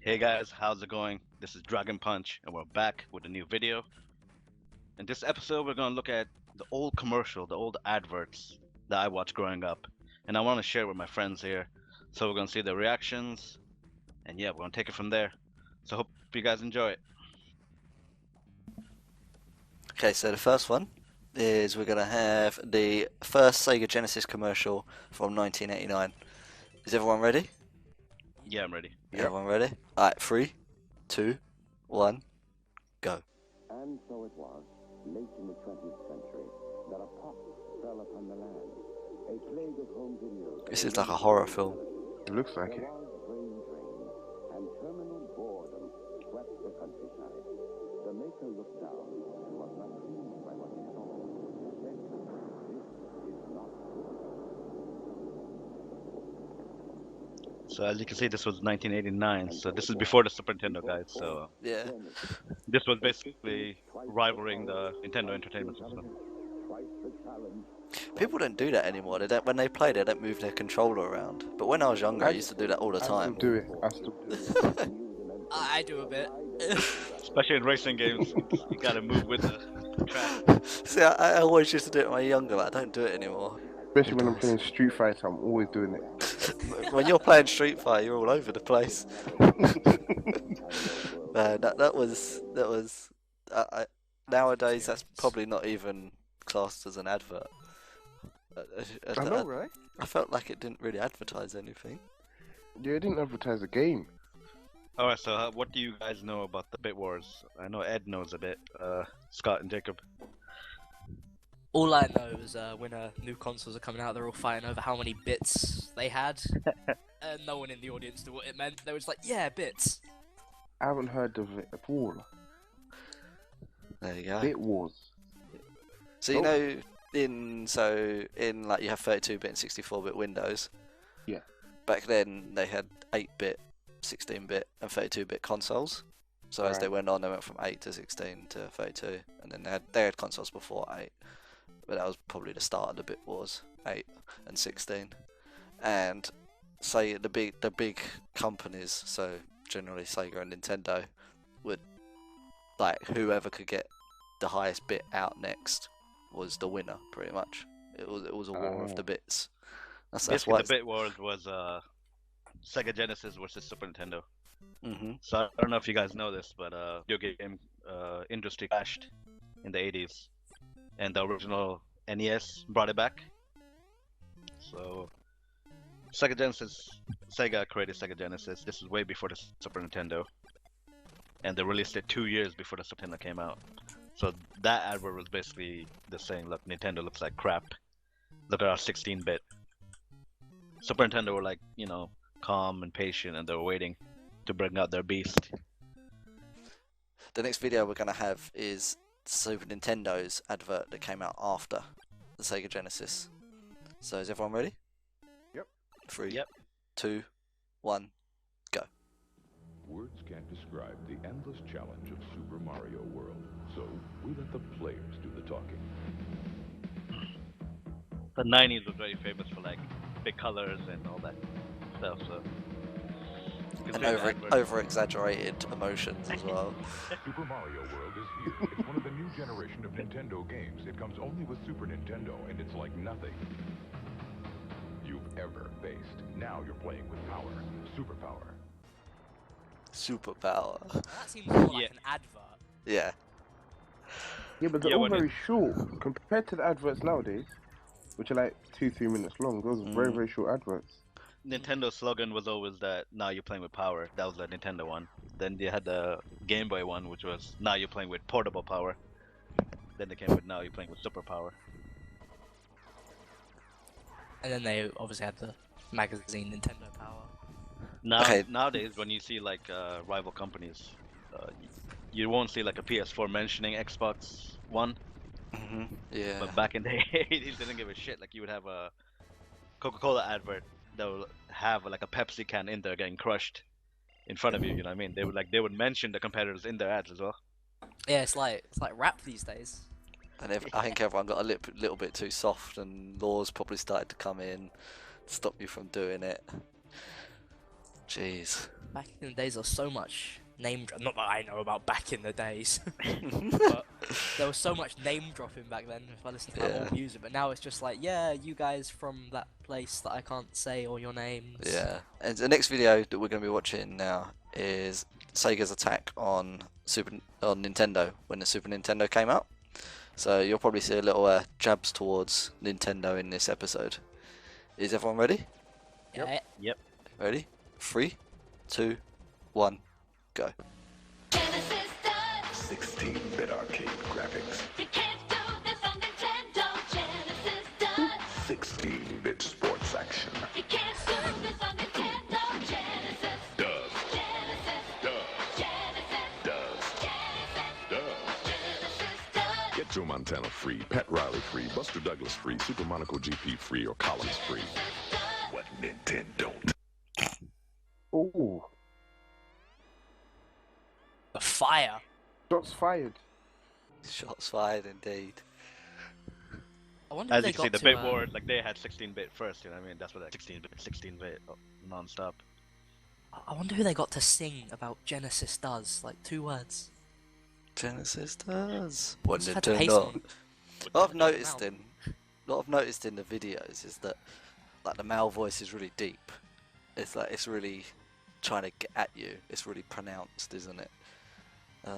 Hey guys, how's it going? This is Dragon Punch, and we're back with a new video. In this episode, we're gonna look at the old commercial, the old adverts that I watched growing up, and I want to share with my friends here. So we're gonna see their reactions, and yeah, we're gonna take it from there. So hope you guys enjoy it. Okay, so the first one is we're gonna have the first Sega Genesis commercial from 1989. Is everyone ready? Yeah, I'm ready. Everyone ready? Alright, 3, 2, 1, go. And so it was, late in the 20th century, that a pot fell upon the land. A plague of home videos. This is like a horror film. It looks like it. There was brain drain, and terminal boredom swept the countryside. The maker looked down and was not pleased by what he saw. He said, "This is not good." So as you can see, this was 1989. So this is before the Super Nintendo, guys. So Yeah. this was basically rivaling the Nintendo Entertainment System. Twice the challenge. People don't do that anymore. They don't, when they play, they don't move their controller around. But when I was younger, I used to do that all the I still time. do it. I still do it. I do a bit. Especially in racing games, you gotta move with the track. See, I always used to do it when I was younger, but I don't do it anymore. Especially when I'm playing Street Fighter, I'm always doing it. When you're playing Street Fighter, you're all over the place. That was. Nowadays, that's probably not even classed as an advert. I know, right? I felt like it didn't really advertise anything. Yeah, it didn't advertise the game. Alright, so what do you guys know about the Bit Wars? I know Ed knows a bit. Scott and Jacob. All I know is when new consoles are coming out, they're all fighting over how many bits they had. And no one in the audience knew what it meant. They were just like, yeah, bits. I haven't heard of it at all. There you go. Bit Wars. So you know, in like you have 32-bit and 64-bit Windows. Yeah. Back then they had 8-bit, 16-bit, and 32-bit consoles. So as they went on, they went from 8 to 16 to 32, and then they had consoles before 8. But that was probably the start of the Bit Wars, 8 and 16. And say the big companies, so generally Sega and Nintendo, would like whoever could get the highest bit out next was the winner, pretty much. It was a war of the bits. That's Basically, why the Bit Wars was Sega Genesis versus Super Nintendo. hmm So I don't know if you guys know this, but video game industry crashed in the 80s, and the original NES brought it back. So Sega created Sega Genesis. This is way before the Super Nintendo, and they released it 2 years before the Super Nintendo came out. So that advert was basically just saying, look, Nintendo looks like crap. Look at our 16-bit. Super Nintendo were like, you know, calm and patient, and they were waiting to bring out their beast. The next video we're gonna have is Super Nintendo's advert that came out after the Sega Genesis. So is everyone ready? Yep. 3, Yep. 2, 1, go. Words can't describe the endless challenge of Super Mario World, so we let the players do the talking. The 90s was very famous for like big colors and all that stuff. So And over exaggerated emotions as well. Super Mario World is here. It's one of the new generation of Nintendo games. It comes only with Super Nintendo, and it's like nothing you've ever faced. Now you're playing with power. Superpower. Superpower. That seems more like Yeah. an advert. Yeah. Yeah, but they're Yeah, all when very short compared to the adverts nowadays, which are like 2-3 minutes long. Those are very, very short adverts. Nintendo's slogan was always that now you're playing with power. That was the Nintendo one. Then they had the Game Boy one, which was now you're playing with portable power. Then they came with now you're playing with superpower. And then they obviously had the magazine Nintendo Power. Now Okay. nowadays, when you see like rival companies, you won't see like a PS4 mentioning Xbox One. Yeah. But back in the 80s, they didn't give a shit. Like you would have a Coca-Cola advert that would have like a Pepsi can in there getting crushed in front of you. You know what I mean? They would mention the competitors in their ads as well. Yeah, it's like rap these days. And I think everyone got a little bit too soft, and laws probably started to come in to stop you from doing it. Jeez. Back in the days, there was so much not that I know about back in the days, but there was so much name dropping back then if I listened to that Yeah. old music. But now it's just like, yeah, you guys from that place that I can't say or your names. Yeah. And the next video that we're going to be watching now is Sega's attack on Nintendo when the Super Nintendo came out. So you'll probably see a little jabs towards Nintendo in this episode. Is everyone ready? Yeah. Yep. Ready? 3, 2, 1, go. Genesis does. 16-bit arcade graphics. You can't do this on Nintendo. Genesis does. 16-bit sports action. You can't do this on Nintendo. Genesis Does. Genesis Does. Genesis Does. Genesis Does. Genesis does. Get Joe Montana free, Pat Riley free, Buster Douglas free, Super Monaco GP free, or Collins free. What nintendon't? Ooh, The fire. shots fired. Shots fired indeed. I wonder As if you they can see, got the to, bit war, like they had 16-bit first. You know what I mean? That's what 16-bit non-stop. I wonder who they got to sing about Genesis does. Like 2 words. Genesis does. What Just had to pay Nintendo? someone. What I've noticed in the videos is that like the male voice is really deep. It's like it's really trying to get at you. It's really pronounced, isn't it? I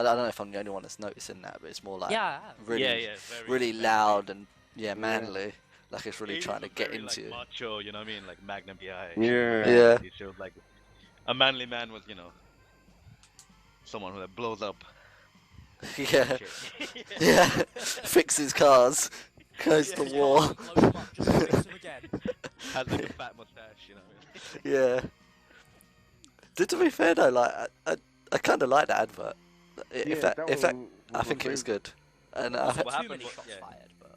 don't know if I'm the only one that's noticing that, but it's more like Yeah, I have. really, Yeah, very really manly. loud and manly. Like it's really He trying to looked get very, into you. like, macho, you know what I mean? Like Magnum PI. Yeah. Yeah. He showed like a manly man was, someone who blows up. Yeah, shit. yeah. Fixes cars, goes to Yeah. war. Blow them up, just fix them again. Has like a fat mustache, you know what I mean? Yeah. To be fair though, like I kind of like that advert. If Yeah, that, that I one think it was very- good. And Not I, What too happened many was- shots yeah. fired, but.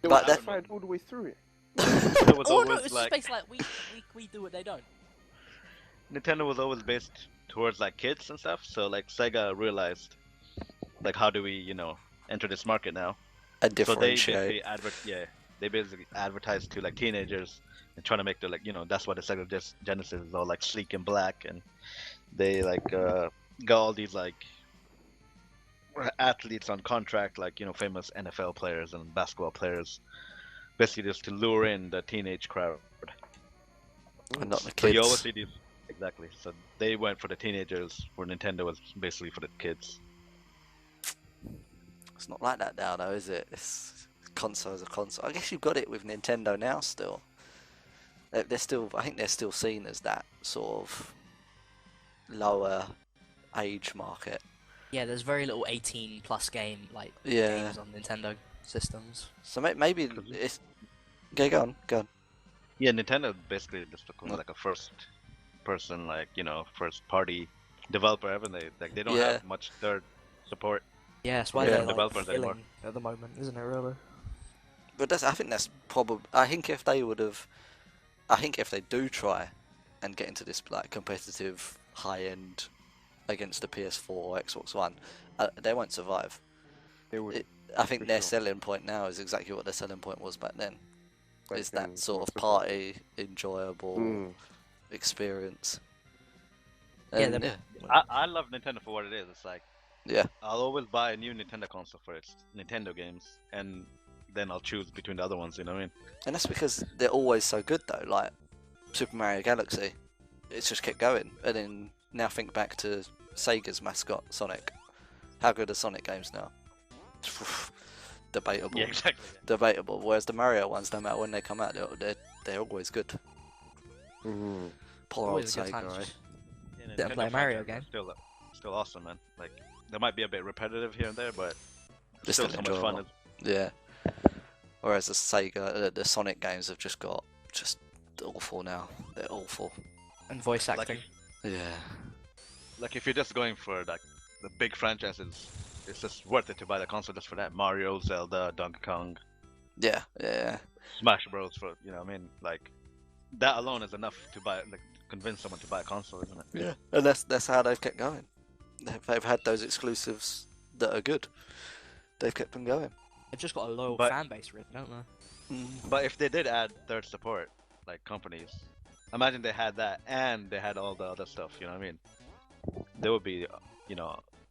It But was that- fired all the way through it. Nintendo was Oh no, always it's like just basically like we do what they don't. Nintendo was always based towards like kids and stuff. So like Sega realized, like, how do we, enter this market now? and So they differentiate. basically they basically advertise to like teenagers and trying to make the like that's why the Sega Genesis is all like sleek and black, and they like got all these like athletes on contract, like famous NFL players and basketball players, basically just to lure in the teenage crowd. And not the So you always kids. see these exactly. So they went for the teenagers, where Nintendo was basically for the kids. It's not like that now, though, is it? It's console's a console. I guess you've got it with Nintendo now. Still, they're still. I think they're still seen as that sort of lower age market. Yeah, there's very little 18 plus games Yeah. on Nintendo systems. So maybe it's. Okay, go on. Yeah, Nintendo basically just took like a first-person, first-party developer ever. They don't Yeah. have much third support. Yeah, that's why Yeah. they're like Developers anymore. filling at the moment, isn't it? Really? But I think that's probably. I think if they would have, I think if they do try and get into this like competitive high end against the PS4 or Xbox One, they won't survive. They would. I think For their sure. selling point now is exactly what their selling point was back then. Back Is then, that sort of what's the point? party, enjoyable Mm. experience. Yeah, And, they're- I love Nintendo for what it is. It's like yeah, I'll always buy a new Nintendo console for its Nintendo games, and then I'll choose between the other ones. You know what I mean? and that's because they're always so good though. Like Super Mario Galaxy, it's just kept going. And then now think back to Sega's mascot Sonic. How good are Sonic games now? Debatable. Yeah, exactly. Debatable. Whereas the Mario ones, no matter when they come out, they're always good. Mhm. Poor old Always a good Sega, time to right? just Yeah, Sit and Nintendo play a Mario franchise game. are still awesome, man. Like they might be a bit repetitive here and there, but They're still still so much fun. enjoyable. Yeah. Whereas the Sega, the Sonic games have just got awful now. They're awful. and voice Like, acting. Yeah. Like if you're just going for like the big franchises, it's just worth it to buy the console just for that. Mario, Zelda, Donkey Kong, Yeah. Yeah. Smash Bros. For I mean, like that alone is enough to buy, like, convince someone to buy a console, isn't it? Yeah. And that's how they've kept going. They've had those exclusives that are good. They've kept them going. They've just got a loyal But- fan base, really, don't they? But if they did add third support, like companies, Imagine they had that and they had all the other stuff. You know what I mean? They would be,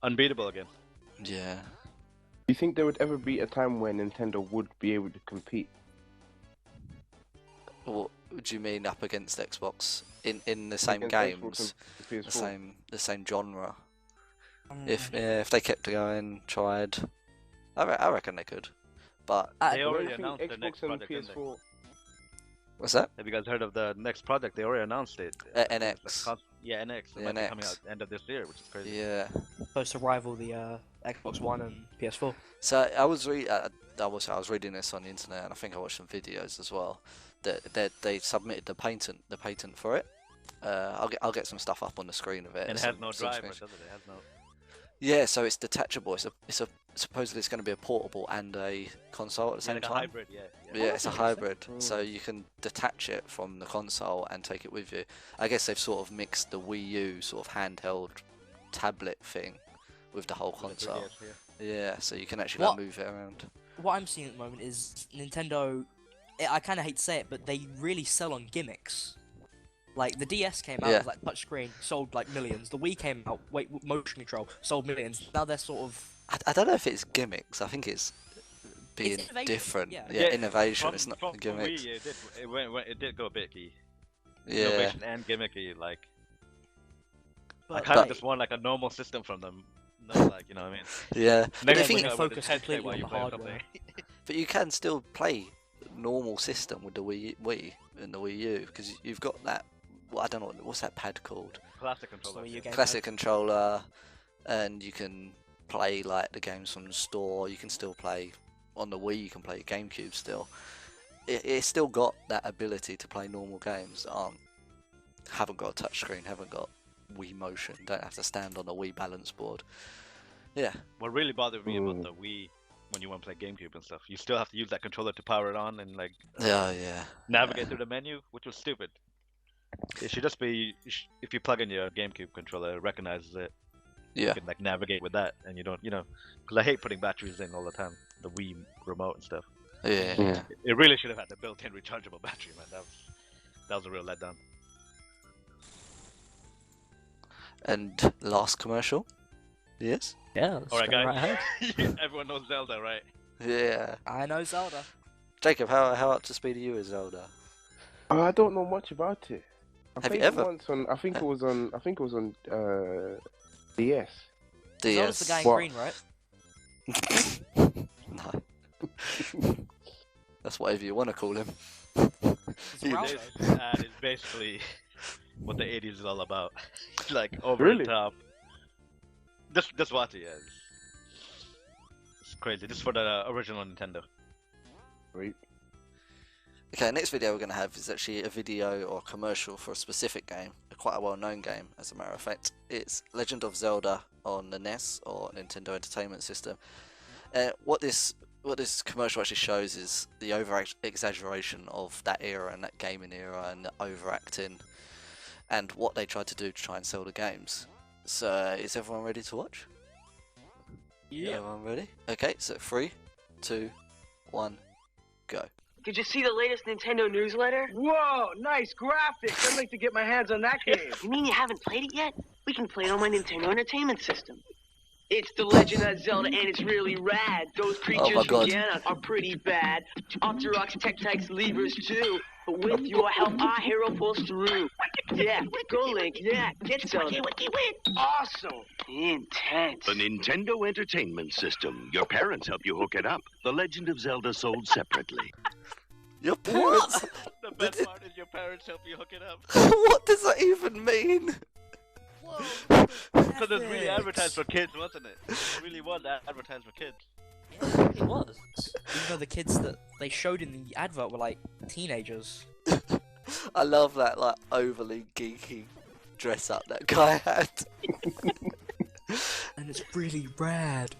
unbeatable again. Yeah. Do you think there would ever be a time where Nintendo would be able to compete? What do you mean up against Xbox in the same Against Xbox games, and the PS4? same genre? If they kept going, tried, I reckon they could. But They I don't already think announced the next Xbox and project. Didn't they? PS4. what's that? Have you guys heard of the next project? They already announced it. NX. Yeah, NX. It The might be coming NX. out end of this year, which is crazy. Yeah. Supposed to rival the Xbox One and PS4. So I was reading this on the internet, and I think I watched some videos as well. That they submitted the patent for it. I'll get some stuff up on the screen of it. And it has no driver, does it? It has no. Yeah, so it's detachable. It's a supposedly it's going to be a portable and a console at the Yeah, same like a time. hybrid, yeah. Yeah, it's a that's hybrid, interesting. so you can detach it from the console and take it with you. I guess they've sort of mixed the Wii U sort of handheld tablet thing with the whole With the console. 3DS, yeah. Yeah, so you can actually like, What? move it around. What I'm seeing at the moment is Nintendo. I kind of hate to say it, but they really sell on gimmicks. Like the DS came out Yeah. with like touchscreen, sold like millions. The Wii came out, motion control, sold millions. Now they're sort of I don't know if it's gimmicks. I think it's being innovation, different. yeah. Yeah, innovation. It's not from gimmicks. Wii, it did go a bit key. Yeah, Innovation and gimmicky, like. I But- kind of but- just want like a normal system from them. Not like, you know what I mean? yeah. But Next the they thing, think- up with focus this headset completely while on you the play or hardware. something. but you can still play normal system with the Wii and the Wii U because you've got that. Well, I don't know what's that pad called. Classic So controller. you yeah. get- Classic controller, and you can play like the games from the store. You can still play on the Wii. You can play GameCube still. It's still got that ability to play normal games that haven't got a touchscreen, haven't got Wii motion, don't have to stand on a Wii balance board. Yeah, What really bothered me about the Wii when you want to play GameCube and stuff, you still have to use that controller to power it on and like yeah. navigate through the menu, which was stupid. It should just be if you plug in your GameCube controller, it recognizes it. Yeah, You can like navigate with that, and you don't, because I hate putting batteries in all the time, the Wii remote and stuff. yeah. Yeah. It really should have had the built-in rechargeable battery, man. That was a real letdown. And last commercial. Yes. Yeah. let's All right, go guys. right ahead. Everyone knows Zelda, right? Yeah. I know Zelda. Jacob, how up to speed are you with Zelda? I don't know much about it. I Have you played it ever- once on. I think it was on DS. Zelda's the guy in What? green, right? No. That's whatever you want to call him. He's a You- Ralph. This ad is basically what the 80s is all about. Like over Really? the top. Just watch it, yeah. It's crazy. This is for the original Nintendo. Right. Okay, next video we're going to have is actually a video or a commercial for a specific game, quite a well-known game as a matter of fact. It's Legend of Zelda on the NES or Nintendo Entertainment System. What this commercial actually shows is the over-exaggeration of that era and that gaming era and the overacting and what they tried to do to try and sell the games. So, is everyone ready to watch? Yeah. Everyone ready? Okay, so 3, 2, 1, go. Did you see the latest Nintendo newsletter? Whoa, nice graphics. I'd like to get my hands on that game. You mean you haven't played it yet? We can play it on my Nintendo Entertainment System. It's The Legend of Zelda, and it's really rad. Those creatures my God. from Ganon are pretty bad. Octoroks, Tektites, Levers, too. But with your help, our hero pulls through. Yeah, go Link, yeah, get Zelda. Awesome. Intense. The Nintendo Entertainment System. Your parents help you hook it up. The Legend of Zelda sold separately. Your parents? The best part is your parents help you hook it up. What does that even mean? Whoa. So it was really advertised for kids, wasn't it? It really was advertised for kids. Yeah, it was. Even though the kids that they showed in the advert were like teenagers. I love that like overly geeky dress up that guy had. And it's really rad.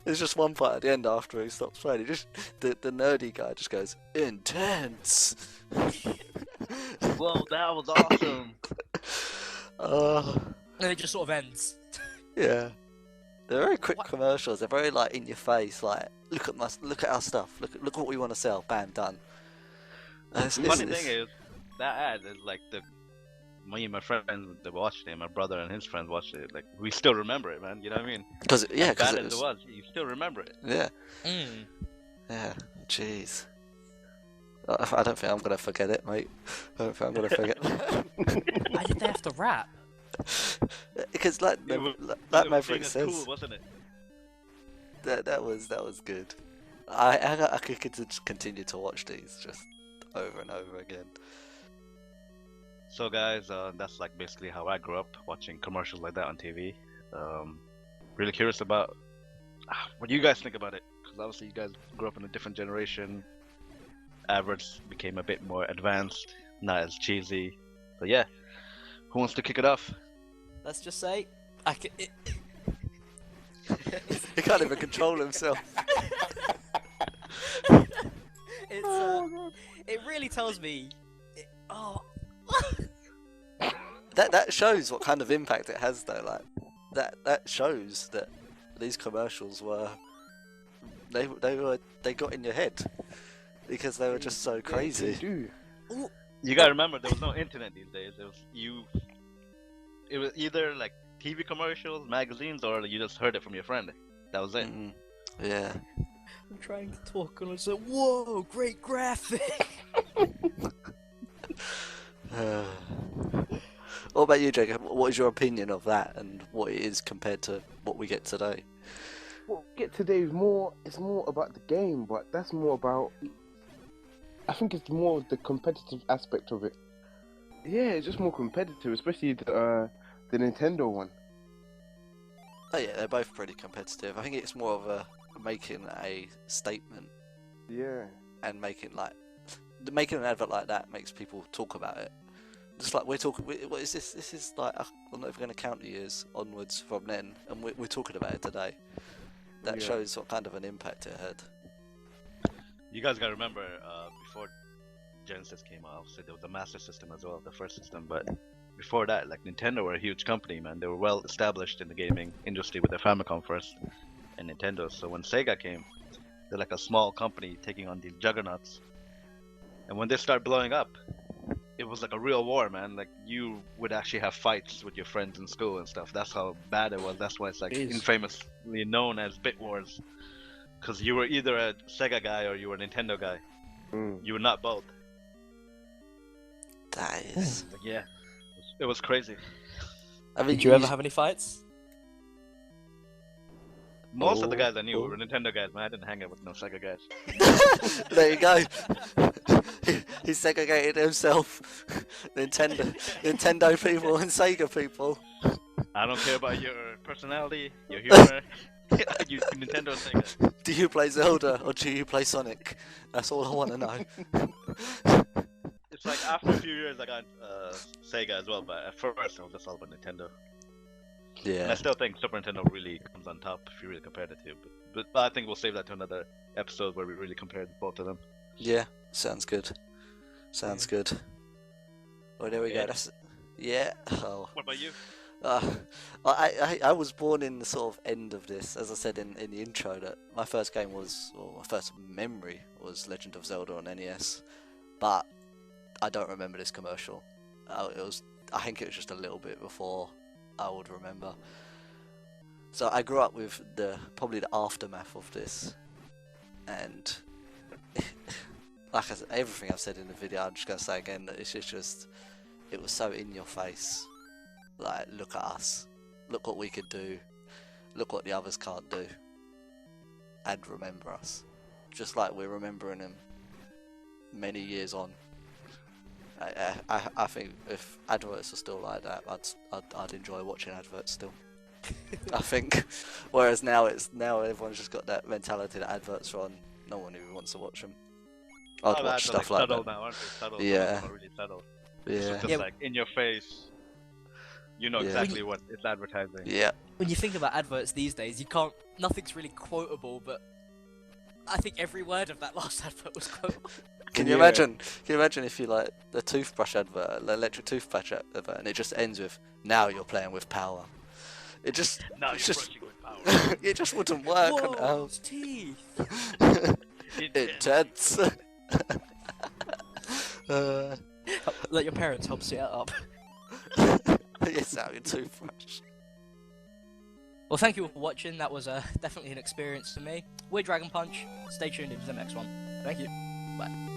There's just one part at the end after he stops playing. He just the nerdy guy just goes intense. Whoa, that was awesome. And it just sort of ends. Yeah. They're very quick What? commercials. They're very like in your face. Like look at our stuff. Look what we want to sell. Bam, done. And The funny thing is, that ad is like me and my friends that watched it, my brother and his friends watched it. Like we still remember it, man. You know what I mean? Because As bad it as it was, you still remember it. yeah, Mm. yeah. Jeez. I don't think I'm gonna forget it, mate. I don't think I'm gonna forget. Why did they have to rap? Because like It was Maverick seen as says, cool, wasn't it? that was good. I could continue to watch these just over and over again. So guys, that's like basically how I grew up watching commercials like that on TV. Really curious about what you guys think about it, because obviously you guys grew up in a different generation. Adverts became a bit more advanced, not as cheesy. But yeah, who wants to kick it off? Let's just say, He can't even control himself. it really tells me. That shows what kind of impact it has, though. Like that shows that these commercials were they got in your head because they were just so crazy. They do. You gotta remember, there was no internet these days. It was either like TV commercials, magazines, or you just heard it from your friend. That was it. Yeah. I'm trying to talk and I said, "Whoa, great graphic!" What about you, Jacob? What is your opinion of that, and what it is compared to what we get today? What we get today is more. It's more about the game, but that's more about. I think it's more of the competitive aspect of it. Yeah, it's just more competitive, especially the Nintendo one. Oh yeah, they're both pretty competitive. I think it's more of a making a statement. Yeah. And making an advert like that makes people talk about it. Just like we're talking, what is this? This is like I'm not even going to count the years onwards from then, and we're talking about it today. That shows what kind of an impact it had. You guys gotta remember, before Genesis came out, obviously there was a Master System as well, the first system. But before that, like Nintendo were a huge company, man. They were well established in the gaming industry with their Famicom first, and Nintendo. So when Sega came, they're like a small company taking on these juggernauts. And when they start blowing up, it was like a real war, man. Like you would actually have fights with your friends in school and stuff. That's how bad it was. That's why it's like infamously known as Bit Wars. Because you were either a Sega guy or you were a Nintendo guy. You were not both. That is. Like, yeah, it was crazy. I mean, Did you ever have any fights? Most of the guys I knew were Nintendo guys, man. I didn't hang out with no Sega guys. There you go. He segregated himself. Nintendo people and Sega people. I don't care about your personality, your humor. You Nintendo Sega. Do you play Zelda or do you play Sonic? That's all I want to know. It's like after a few years I got Sega as well, but at first it was just all about Nintendo. Yeah. And I still think Super Nintendo really comes on top if you really compare the two. But I think we'll save that to another episode where we really compare both of them. Yeah, sounds good. Sounds good. Well, there we go. That's Oh. What about you? I was born in the sort of end of this, as I said in the intro, that my first game was, or my first memory was Legend of Zelda on NES, but I don't remember this commercial. I think it was just a little bit before I would remember. So I grew up with probably the aftermath of this, and like I said, everything I've said in the video, I'm just gonna say again that it's just it was so in your face. Like, look at us, look what we could do, look what the others can't do, and remember us, just like we're remembering them many years on. I think if adverts are still like that, I'd enjoy watching adverts still. I think, whereas now everyone's just got that mentality that adverts are on, no one even wants to watch them. I'd watch stuff like that. Now, aren't they? Subtle, Yeah. really subtle. Yeah. It's just like in your face. You know exactly what it's advertising. Yeah. When you think about adverts these days, nothing's really quotable, but I think every word of that last advert was quotable. Can you imagine? Can you imagine if you like the toothbrush advert, the electric toothbrush advert, and it just ends with "Now you're playing with power." It just Now it's you're just brushing with power. it just wouldn't work. Whoa, it's teeth. Intense. Let your parents help set it up. It's out your toothbrush. Well, thank you all for watching. That was definitely an experience for me. We're Dragon Punch. Stay tuned in for the next one. Thank you. Bye.